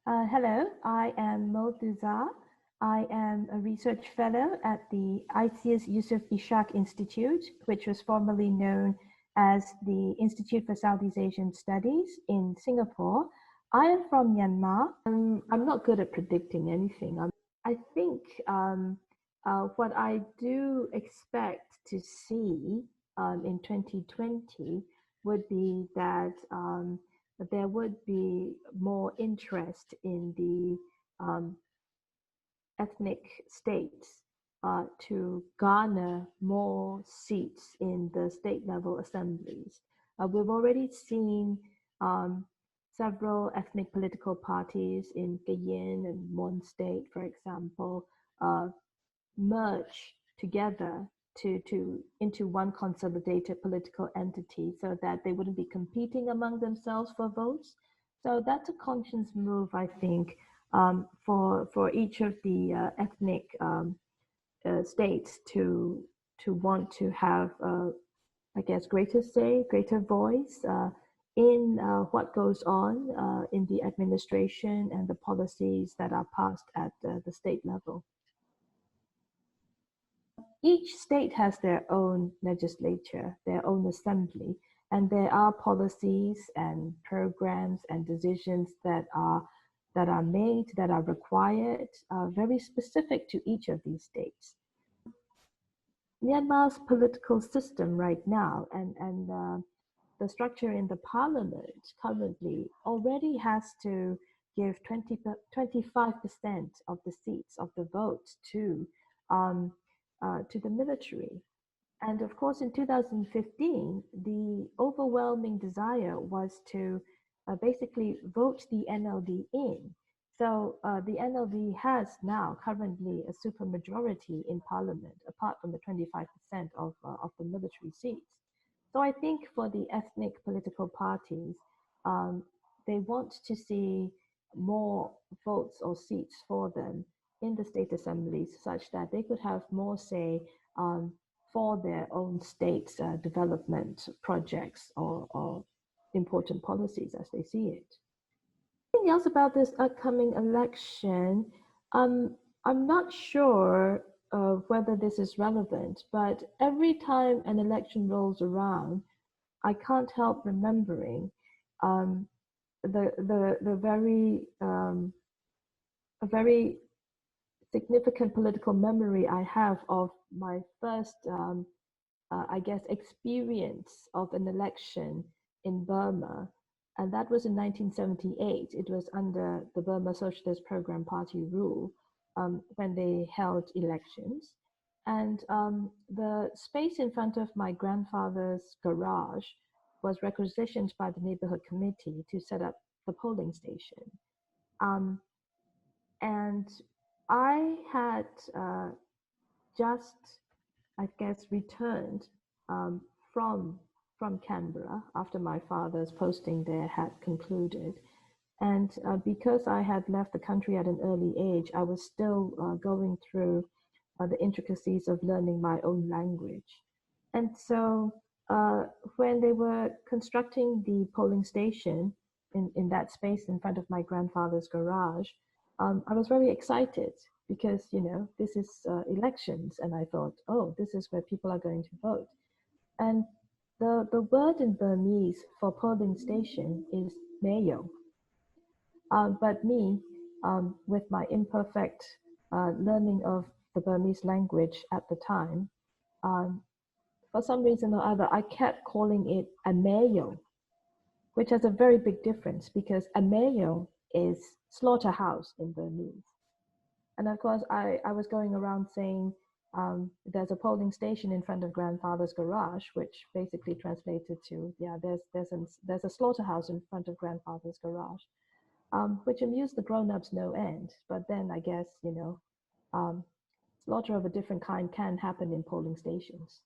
Hello, I am Moe Thuzar. I am a research fellow at the ISEAS-Yusof Ishak Institute, which was formerly known as the Institute for Southeast Asian Studies in Singapore. I am from Myanmar. I'm not good at predicting anything. I think what I do expect to see in 2020 would be that there would be more interest in the ethnic states to garner more seats in the state level assemblies. We've already seen several ethnic political parties in Cayenne and Mon State, for example, merge together into one consolidated political entity so that they wouldn't be competing among themselves for votes. So that's a conscious move, I think, for each of the ethnic states to want to have, I guess, greater say, greater voice in what goes on in the administration and the policies that are passed at the state level. Each state has their own legislature, their own assembly, and there are policies and programs and decisions that are made, that are required, very specific to each of these states. Myanmar's political system right now and the structure in the parliament currently already has to give 25% of the seats of the vote to the military. And of course, in 2015, the overwhelming desire was to basically vote the NLD in. So the NLD has now currently a supermajority in parliament, apart from the 25% of the military seats. So I think for the ethnic political parties, they want to see more votes or seats for them in the state assemblies such that they could have more say for their own state's development projects or important policies as they see it. Anything else about this upcoming election? I'm not sure whether this is relevant, but every time an election rolls around, I can't help remembering the very significant political memory I have of my first, I guess, experience of an election in Burma. And that was in 1978. It was under the Burma Socialist Program Party rule when they held elections. And the space in front of my grandfather's garage was requisitioned by the neighborhood committee to set up the polling station. And I had just, I guess, returned from Canberra after my father's posting there had concluded. And because I had left the country at an early age, I was still going through the intricacies of learning my own language. And so when they were constructing the polling station in that space in front of my grandfather's garage, I was very excited because, you know, this is elections. And I thought, oh, this is where people are going to vote. And the word in Burmese for polling station is mayo. But me, with my imperfect learning of the Burmese language at the time, for some reason or other, I kept calling it a mayo, which has a very big difference because a mayo is slaughterhouse in Burmese. And of course, I was going around saying there's a polling station in front of grandfather's garage, which basically translated to, yeah, there's a slaughterhouse in front of grandfather's garage, which amused the grown-ups no end. But then I guess, you know, slaughter of a different kind can happen in polling stations.